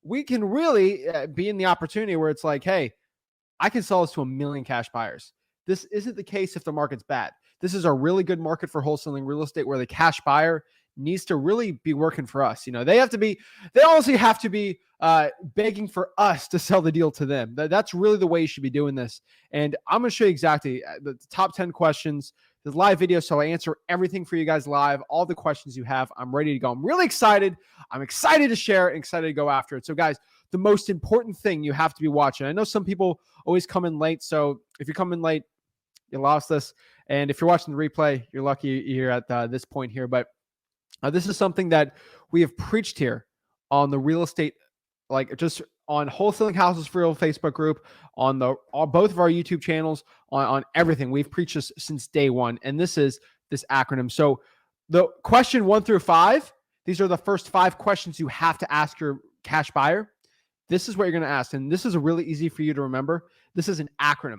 we can really be in the opportunity where it's like, hey, I can sell this to 1 million cash buyers. This isn't the case if the market's bad. This is a really good market for wholesaling real estate where the cash buyer needs to really be working for us. They honestly have to be begging for us to sell the deal to them. That's really the way you should be doing this. And I'm going to show you exactly the top 10 questions. There's live video, so I answer everything for you guys live, all the questions you have. I'm ready to go. I'm really excited. I'm excited to share and excited to go after it. So guys, the most important thing you have to be watching. I know some people always come in late. So if you come in late, you lost this. And if you're watching the replay, you're lucky you're at this point here. But this is something that we have preached here on the real estate, like just on Wholesaling Houses for Real Facebook group, on both of our YouTube channels, on everything. We've preached this since day one. And this is this acronym. So the question 1 through 5, these are the first 5 questions you have to ask your cash buyer. This is what you're going to ask. And this is really easy for you to remember. This is an acronym.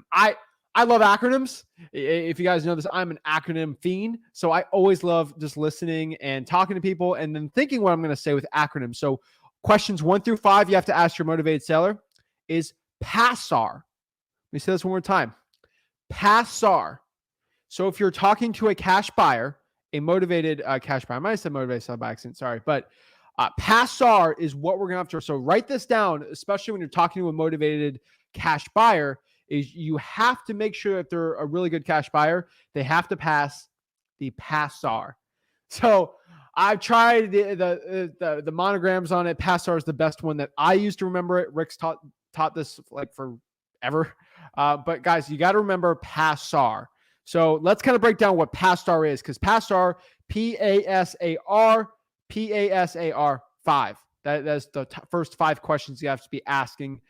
I love acronyms. If you guys know this, I'm an acronym fiend. So I always love just listening and talking to people and then thinking what I'm going to say with acronyms. So questions 1 through 5, you have to ask your motivated seller is PASAR. Let me say this one more time. PASAR. So if you're talking to a cash buyer, a motivated cash buyer, I might have said motivated seller by accident, sorry, but PASAR is what we're going to have to. So write this down, especially when you're talking to a motivated cash buyer, is you have to make sure that they're a really good cash buyer. They have to pass the PASAR. So I've tried the monograms on it. PASAR is the best one that I use to remember it. Rick's taught this like forever. But guys, you got to remember PASAR. So let's kind of break down what PASAR is, because PASAR, PASAR 5. That's the first 5 questions you have to be asking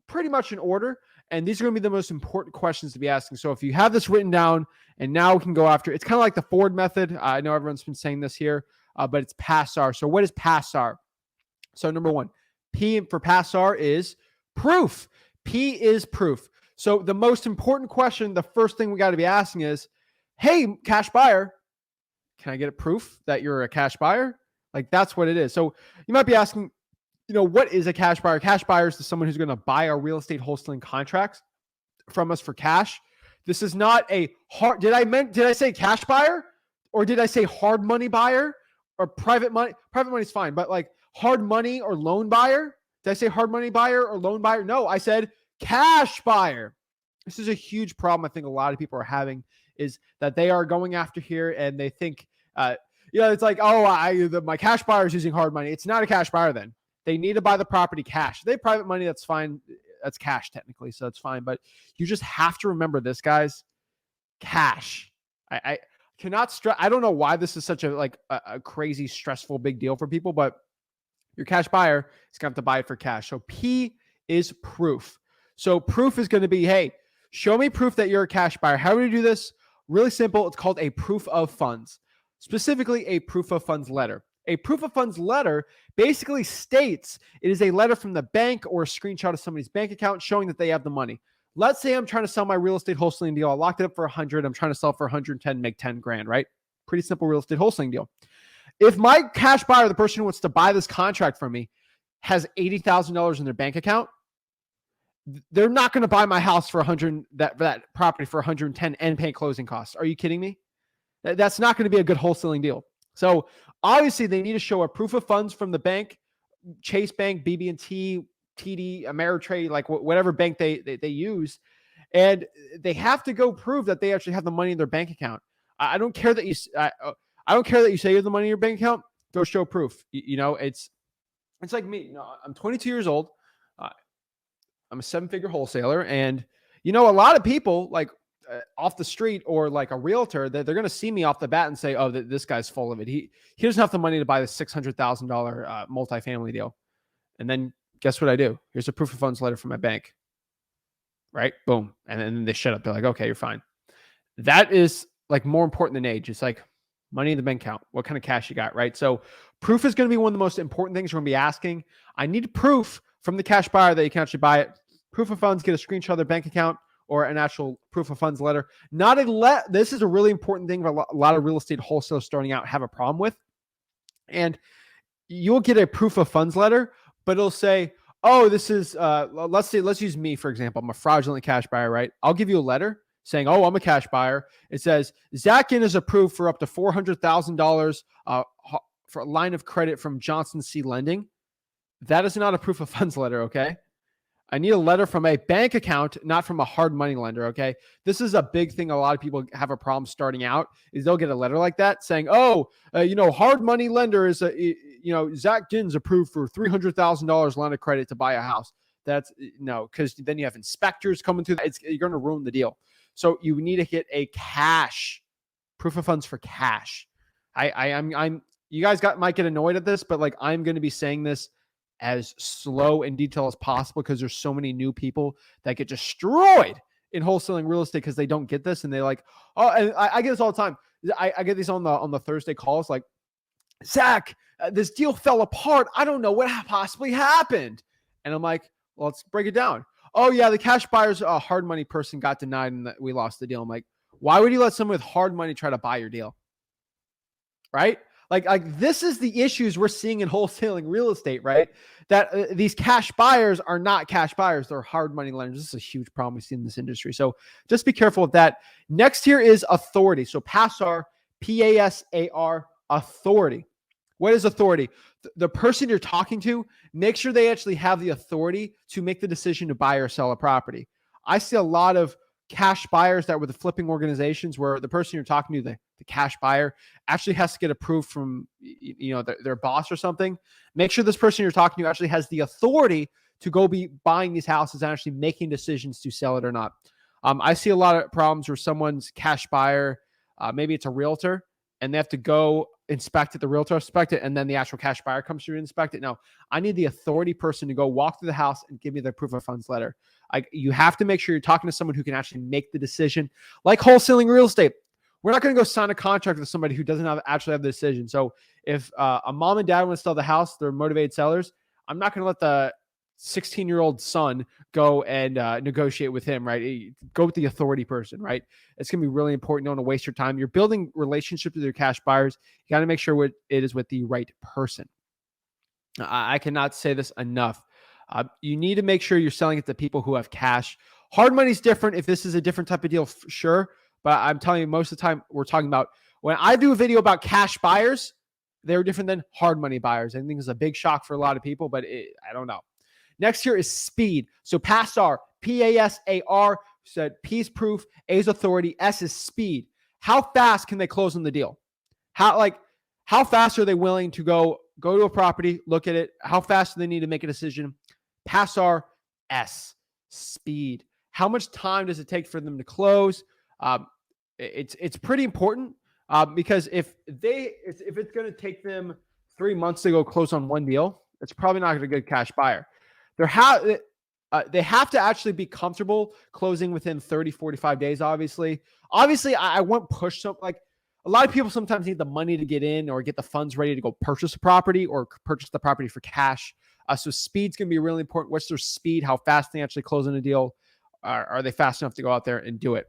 pretty much in order. And these are going to be the most important questions to be asking. So if you have this written down and now we can go after, it's kind of like the Ford method. I know everyone's been saying this here, but it's PASAR. So what is PASAR? So number 1, P for PASAR is proof. P is proof. So the most important question, the first thing we got to be asking is, hey, cash buyer, can I get a proof that you're a cash buyer? Like that's what it is. So you might be asking, what is a cash buyer? Cash buyer is someone who's going to buy our real estate wholesaling contracts from us for cash. This is not a hard, did I say cash buyer or did I say hard money buyer or private money? Private money is fine, but like hard money or loan buyer. Did I say hard money buyer or loan buyer? No, I said cash buyer. This is a huge problem I think a lot of people are having, is that they are going after here and they think, it's like, my cash buyer is using hard money. It's not a cash buyer then. They need to buy the property cash. If they have private money, that's fine. That's cash technically, so it's fine. But you just have to remember this, guys. Cash. I cannot stress. I don't know why this is such a crazy, stressful, big deal for people, but your cash buyer is going to have to buy it for cash. So P is proof. So proof is going to be, hey, show me proof that you're a cash buyer. How do we do this? Really simple. It's called a proof of funds, specifically a proof of funds letter. A proof of funds letter basically states it is a letter from the bank or a screenshot of somebody's bank account showing that they have the money. Let's say I'm trying to sell my real estate wholesaling deal. I locked it up for 100. I'm trying to sell for 110, make 10 grand, right? Pretty simple real estate wholesaling deal. If my cash buyer, the person who wants to buy this contract from me, has $80,000 in their bank account, they're not going to buy my house for 100, that property for 110 and pay closing costs. Are you kidding me? That's not going to be a good wholesaling deal. So obviously they need to show a proof of funds from the bank, Chase Bank, BB&T, TD, Ameritrade, like whatever bank they use. And they have to go prove that they actually have the money in their bank account. I don't care that you say you have the money in your bank account. Go show proof. It's like me. I'm 22 years old. I'm a 7-figure wholesaler, and a lot of people off the street or like a realtor, they're going to see me off the bat and say, "Oh, this guy's full of it. He doesn't have the money to buy the $600,000 multifamily deal." And then guess what I do? Here's a proof of funds letter from my bank. Right? Boom. And then they shut up. They're like, "Okay, you're fine." That is like more important than age. It's like money in the bank account. What kind of cash you got, right? So proof is going to be one of the most important things we're going to be asking. I need proof from the cash buyer that you can actually buy it. Proof of funds, get a screenshot of their bank account or an actual proof of funds letter. This is a really important thing that a lot of real estate wholesalers starting out have a problem with. And you'll get a proof of funds letter, but it'll say, oh, this is, let's use me, for example. I'm a fraudulent cash buyer, right? I'll give you a letter saying, oh, I'm a cash buyer. It says, Zach is approved for up to $400,000 for a line of credit from Johnson C. Lending. That is not a proof of funds letter, okay? I need a letter from a bank account, not from a hard money lender, okay? This is a big thing a lot of people have a problem starting out, is they'll get a letter like that saying, oh, hard money lender is, Zach Ginn's approved for $300,000 line of credit to buy a house. That's no, because then you have inspectors coming through. You're going to ruin the deal. So you need to get a cash proof of funds for cash. You guys might get annoyed at this, but like I'm going to be saying this as slow and detailed as possible because there's so many new people that get destroyed in wholesaling real estate because they don't get this and they like, oh, and I get this all the time. I get these on the Thursday calls like, Zach, this deal fell apart. I don't know what possibly happened. And I'm like, well, let's break it down. Oh yeah, the cash buyer's hard money person got denied and we lost the deal. I'm like, why would you let someone with hard money try to buy your deal? Right? Like this is the issues we're seeing in wholesaling real estate, right? That these cash buyers are not cash buyers. They're hard money lenders. This is a huge problem we see in this industry. So just be careful with that. Next here is authority. So PASAR, PASAR, authority. What is authority? The person you're talking to, make sure they actually have the authority to make the decision to buy or sell a property. I see a lot of cash buyers that were the flipping organizations where the person you're talking to, the cash buyer, actually has to get approved from their boss or something. Make sure this person you're talking to actually has the authority to go be buying these houses and actually making decisions to sell it or not. I see a lot of problems where someone's cash buyer, maybe it's a realtor, and they have to go inspect it, the realtor inspect it, and then the actual cash buyer comes through and inspect it. No, I need the authority person to go walk through the house and give me their proof of funds letter. You have to make sure you're talking to someone who can actually make the decision. Like wholesaling real estate, we're not going to go sign a contract with somebody who doesn't actually have the decision. So if a mom and dad want to sell the house, they're motivated sellers, I'm not going to let the 16-year-old son go and negotiate with him, right? Go with the authority person, right? It's going to be really important. You don't want to waste your time. You're building relationships with your cash buyers. You got to make sure it is with the right person. I cannot say this enough. You need to make sure you're selling it to people who have cash. Hard money is different. If this is a different type of deal, sure. But I'm telling you, most of the time we're talking about, when I do a video about cash buyers, they're different than hard money buyers. I think it's a big shock for a lot of people, but I don't know. Next here is speed. So PASAR, PASAR, said P is proof, A is authority, S is speed. How fast can they close on the deal? How fast are they willing to go to a property, look at it? How fast do they need to make a decision? PASAR, S, speed. How much time does it take for them to close? It's pretty important because if it's going to take them 3 months to go close on one deal, it's probably not a good cash buyer. They have to actually be comfortable closing within 30, 45 days, obviously. Obviously, I won't push something like a lot of people sometimes need the money to get in or get the funds ready to go purchase a property or purchase the property for cash. So speed's going to be really important. What's their speed? How fast they actually close on a deal? Are they fast enough to go out there and do it?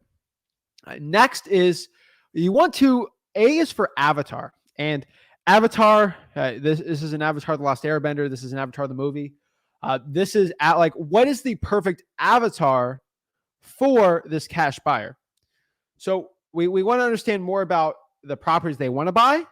Next is A is for avatar. And avatar, this is an Avatar The Last Airbender. This is an Avatar the movie. This is what is the perfect avatar for this cash buyer? So we want to understand more about the properties they want to buy.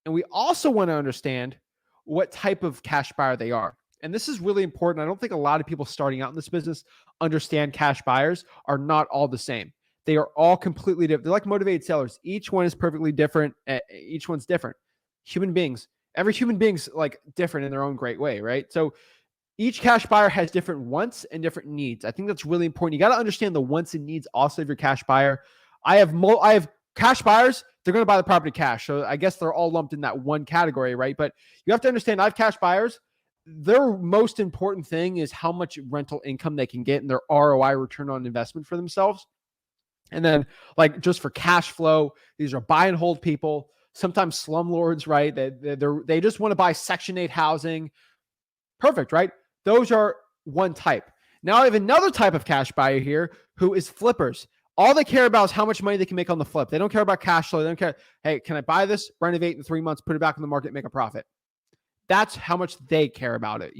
And we also want to understand what type of cash buyer they are. And this is really important. I don't think a lot of people starting out in this business understand cash buyers are not all the same. They are all completely different. They're like motivated sellers. Each one is perfectly different. Each one's different. Human beings. Every human being's like different in their own great way, right? So each cash buyer has different wants and different needs. I think that's really important. You got to understand the wants and needs also of your cash buyer. I have cash buyers. They're going to buy the property cash. So I guess they're all lumped in that one category, right? But you have to understand I have cash buyers. Their most important thing is how much rental income they can get and their ROI, return on investment, for themselves. And then just for cash flow, these are buy and hold people, sometimes slumlords, right? They just want to buy Section 8 housing. Perfect, right? Those are one type. Now I have another type of cash buyer here who is flippers. All they care about is how much money they can make on the flip. They don't care about cash flow. They don't care, hey, can I buy this, renovate in 3 months, put it back in the market, make a profit? That's how much they care about it,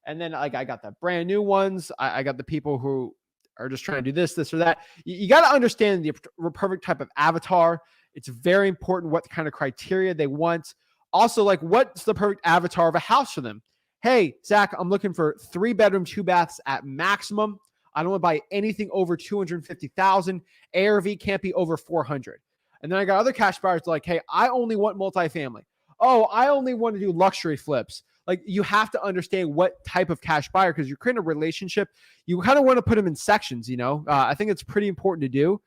And then like I got the brand new ones. I got the people who are just trying to do this or that. You got to understand the perfect type of avatar. It's very important what kind of criteria they want. Also, like what's the perfect avatar of a house for them? Hey, Zach, I'm looking for 3-bedroom, 2 baths at maximum. I don't want to buy anything over 250,000. ARV can't be over 400. And then I got other cash buyers like, hey, I only want multifamily. Oh, I only want to do luxury flips. Like you have to understand what type of cash buyer, because you're creating a relationship. You kind of want to put them in sections, I think it's pretty important to do,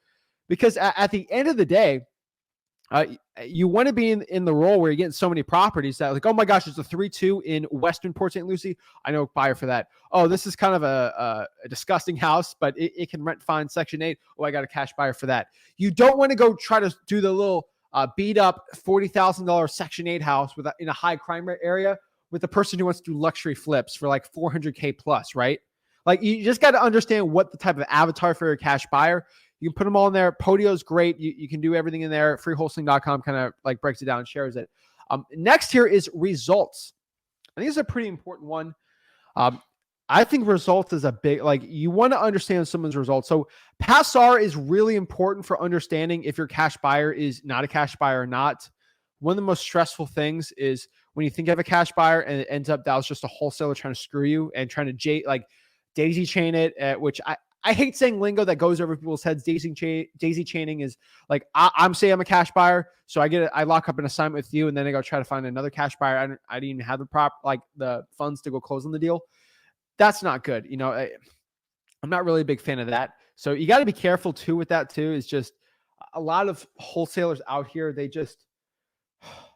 because at the end of the day, you want to be in the role where you're getting so many properties that like, oh my gosh, it's a 3-2 in Western Port St. Lucie. I know a buyer for that. Oh, this is kind of a disgusting house, but it can rent fine, Section 8. Oh, I got a cash buyer for that. You don't want to go try to do the little beat up $40,000 Section 8 house in a high crime rate area with the person who wants to do luxury flips for like 400K plus, right? Like you just got to understand what the type of avatar for your cash buyer. You can put them all in there. Podio's great. You can do everything in there. Freewholesaling.com kind of like breaks it down and shares it. Next here is results. I think it's a pretty important one. I think results is a big, like you want to understand someone's results. So PASAR is really important for understanding if your cash buyer is not a cash buyer or not. One of the most stressful things is when you think of a cash buyer and it ends up that was just a wholesaler trying to screw you and trying to daisy chain it, which I hate saying lingo that goes over people's heads. Daisy chaining is like, I'm saying I'm a cash buyer. So I lock up an assignment with you and then I go try to find another cash buyer. I didn't even have the funds to go close on the deal. That's not good. I'm not really a big fan of that. So you got to be careful too with that too. Is just a lot of wholesalers out here. They just,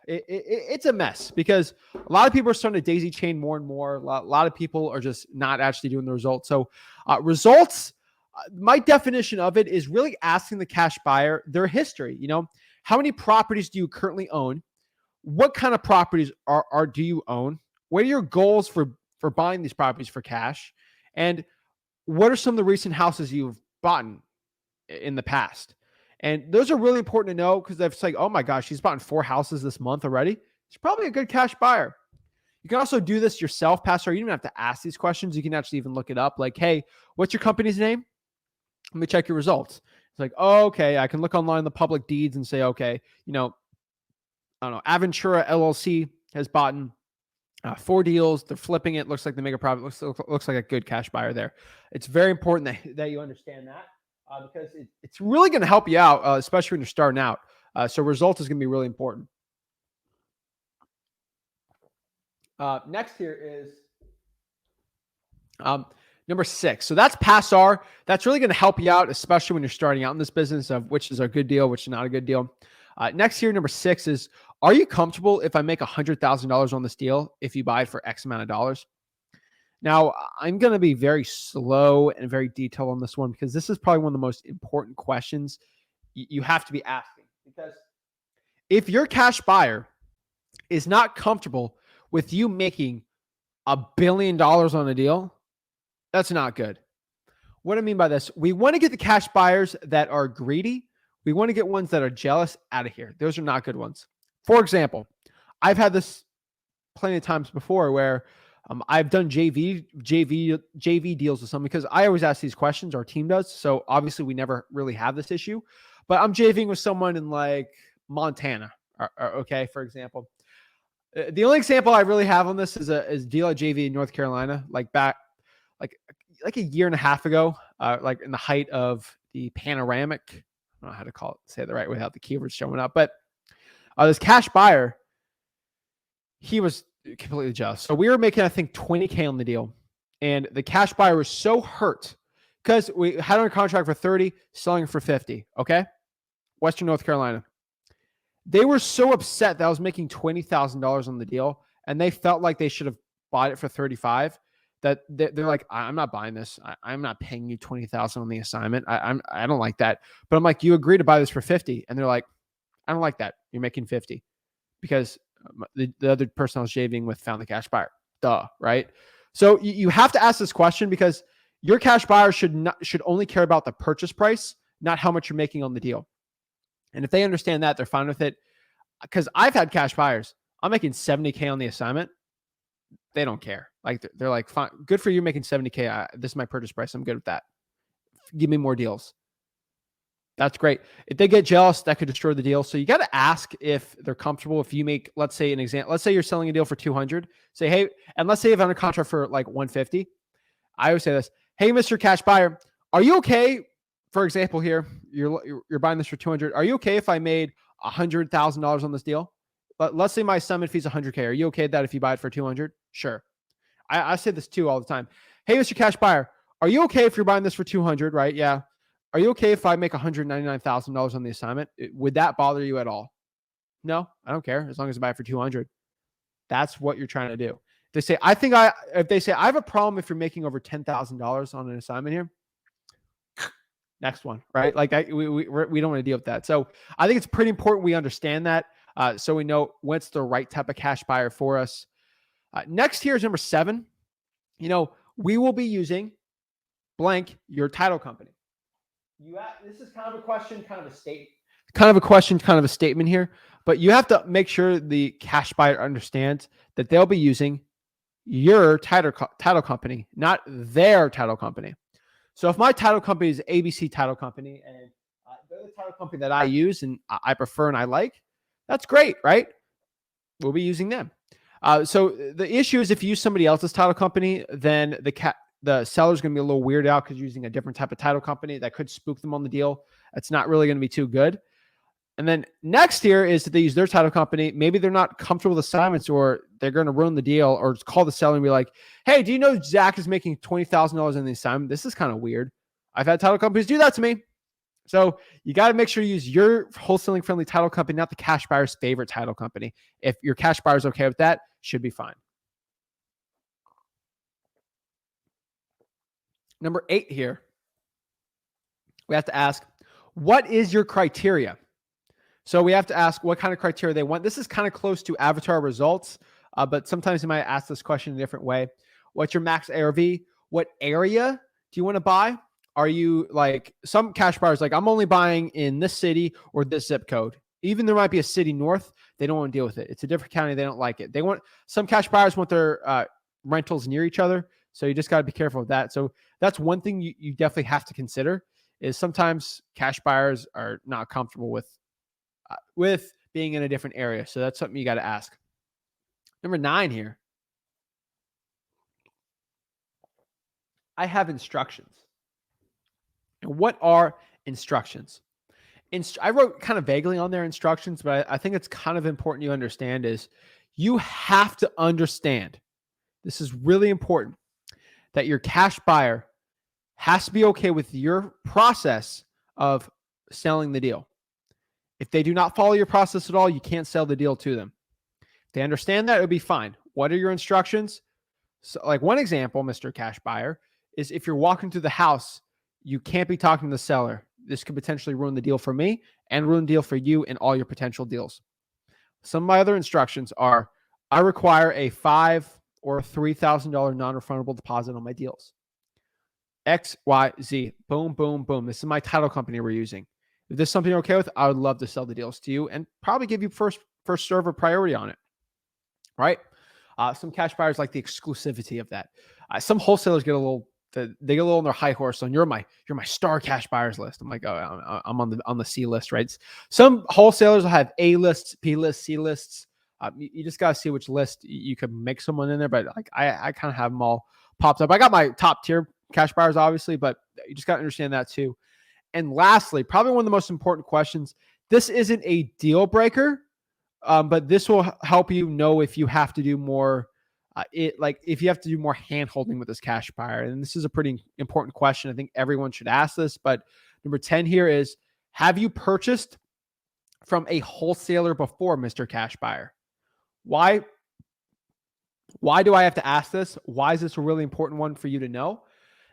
it's a mess because a lot of people are starting to daisy chain more and more. A lot of people are just not actually doing the results. So results, my definition of it is really asking the cash buyer their history. How many properties do you currently own? What kind of properties do you own? What are your goals for buying these properties for cash? And what are some of the recent houses you've bought in the past? And those are really important to know because it's like, oh my gosh, he's bought 4 houses this month already. He's probably a good cash buyer. You can also do this yourself, PASAR. You don't even have to ask these questions. You can actually even look it up. Like, hey, what's your company's name? Let me check your results. It's like, oh, okay, I can look online the public deeds and say, okay, I don't know, Aventura LLC has bought 4 deals. They're flipping it. Looks like they make a profit. Looks like a good cash buyer there. It's very important that you understand that. Because it's really going to help you out, especially when you're starting out. So results is going to be really important. Next here is number 6. So that's PASAR. That's really going to help you out, especially when you're starting out in this business of which is a good deal, which is not a good deal. Next here, number 6 is, are you comfortable if I make $100,000 on this deal if you buy it for X amount of dollars? Now, I'm going to be very slow and very detailed on this one because this is probably one of the most important questions you have to be asking. Because if your cash buyer is not comfortable with you making $1 billion on a deal, that's not good. What I mean by this, we want to get the cash buyers that are greedy. We want to get ones that are jealous out of here. Those are not good ones. For example, I've had this plenty of times before where I've done JV deals with someone because I always ask these questions. Our team does. So obviously we never really have this issue, but I'm JVing with someone in like Montana. Okay. For example, the only example I really have on this is a deal at JV in North Carolina, like a year and a half ago, like in the height of the panoramic. I don't know how to say it the right way without the keywords showing up, but this cash buyer, he was completely jealous. So we were making, I think, $20K on the deal. And the cash buyer was so hurt because we had on a contract for 30, selling for 50. Okay. Western North Carolina. They were so upset that I was making $20,000 on the deal. And they felt like they should have bought it for 35 that they're like, I'm not buying this. I'm not paying you 20,000 on the assignment. I don't like that. But I'm like, you agree to buy this for 50. And they're like, I don't like that. You're making 50 because the other person I was JVing with found the cash buyer. Duh, right? So you have to ask this question because your cash buyer should only care about the purchase price, not how much you're making on the deal. And if they understand that, they're fine with it. Because I've had cash buyers. I'm making $70K on the assignment. they don't care. Like they're like, fine, good for you making 70K. This is my purchase price. I'm good with that. Give me more deals. That's great. If they get jealous, that could destroy the deal. So you got to ask if they're comfortable. If you make, let's say an example, let's say you're selling a deal for 200, say, hey, and let's say you have under contract for like 150. I always say this, hey, Mr. Cash Buyer, are you okay? For example, here, you're buying this for 200. Are you okay if I made $100,000 on this deal? But let's say my assignment fee is 100K. Are you okay with that if you buy it for 200? Sure. I say this too all the time. Hey, Mr. Cash Buyer, are you okay if you're buying this for 200, right? Yeah. Are you okay if I make $199,000 on the assignment? Would that bother you at all? No, I don't care. As long as I buy it for 200. That's what you're trying to do. If they say I have a problem if you're making over $10,000 on an assignment here, next one, right? Like we don't want to deal with that. So I think it's pretty important we understand that, so we know what's the right type of cash buyer for us. Next here is number 7. We will be using blank your title company. This is kind of a question, kind of a statement here, but you have to make sure the cash buyer understands that they'll be using your title company, not their title company. So if my title company is ABC Title Company and they're the title company that I use and I prefer and I like, that's great, right? We'll be using them. So the issue is if you use somebody else's title company, then the seller's going to be a little weirded out because you're using a different type of title company that could spook them on the deal. It's not really going to be too good. And then next here is that they use their title company. Maybe they're not comfortable with assignments or they're going to ruin the deal, or just call the seller and be like, hey, do you know Zach is making $20,000 in the assignment? This is kind of weird. I've had title companies do that to me. So you got to make sure you use your wholesaling friendly title company, not the cash buyer's favorite title company. If your cash buyer is okay with that, should be fine. Number 8 here, we have to ask, what is your criteria? So we have to ask what kind of criteria they want. This is kind of close to avatar results, but sometimes you might ask this question in a different way. What's your max ARV? What area do you want to buy? Are you like some cash buyers like, I'm only buying in this city or this zip code? Even there might be a city north, they don't want to deal with it. It's a different county. They don't like it. Some cash buyers want their rentals near each other. So you just got to be careful with that. So that's one thing you definitely have to consider is sometimes cash buyers are not comfortable with being in a different area. So that's something you got to ask. Number 9 here. I have instructions. And what are instructions? I wrote kind of vaguely on their instructions, but I think it's kind of important you understand is you have to understand, this is really important, that your cash buyer has to be okay with your process of selling the deal. If they do not follow your process at all, you can't sell the deal to them. If they understand that, it'll be fine. What are your instructions? So, like one example, Mr. Cash Buyer, is if you're walking through the house, you can't be talking to the seller. This could potentially ruin the deal for me and ruin the deal for you and all your potential deals. Some of my other instructions are, I require a $5,000 or $3,000 non-refundable deposit on my deals. X, Y, Z, boom, boom, boom. This is my title company we're using. If this is something you're okay with, I would love to sell the deals to you and probably give you first server priority on it, right? Some cash buyers like the exclusivity of that. Some wholesalers get a little on their high horse on you're my star cash buyers list. I'm like, oh, I'm on the C list, right? Some wholesalers will have A lists, B lists, C lists. You just gotta see which list you could make someone in there, but like I kind of have them all popped up. I got my top tier cash buyers, obviously, but you just gotta understand that too. And lastly, probably one of the most important questions. This isn't a deal breaker, but this will help you know if you have to do more. If you have to do more hand holding with this cash buyer. And this is a pretty important question. I think everyone should ask this. But number 10 here is, have you purchased from a wholesaler before, Mr. Cash Buyer? Why do I have to ask this? Why is this a really important one for you to know?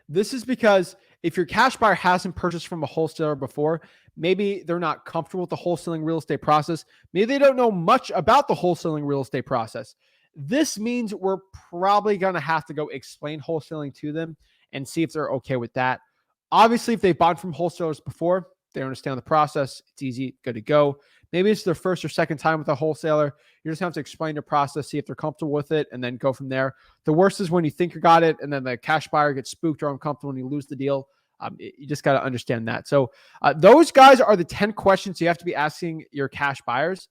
This is because if your cash buyer hasn't purchased from a wholesaler before, maybe they're not comfortable with the wholesaling real estate process. Maybe they don't know much about the wholesaling real estate process. This means we're probably going to have to go explain wholesaling to them and see if they're okay with that. Obviously, if they've bought from wholesalers before, they understand the process. It's easy, good to go. Maybe it's their first or second time with a wholesaler. You just have to explain your process, see if they're comfortable with it, and then go from there. The worst is when you think you got it, and then the cash buyer gets spooked or uncomfortable and you lose the deal. You just got to understand that. So those guys are the 10 questions you have to be asking your cash buyers.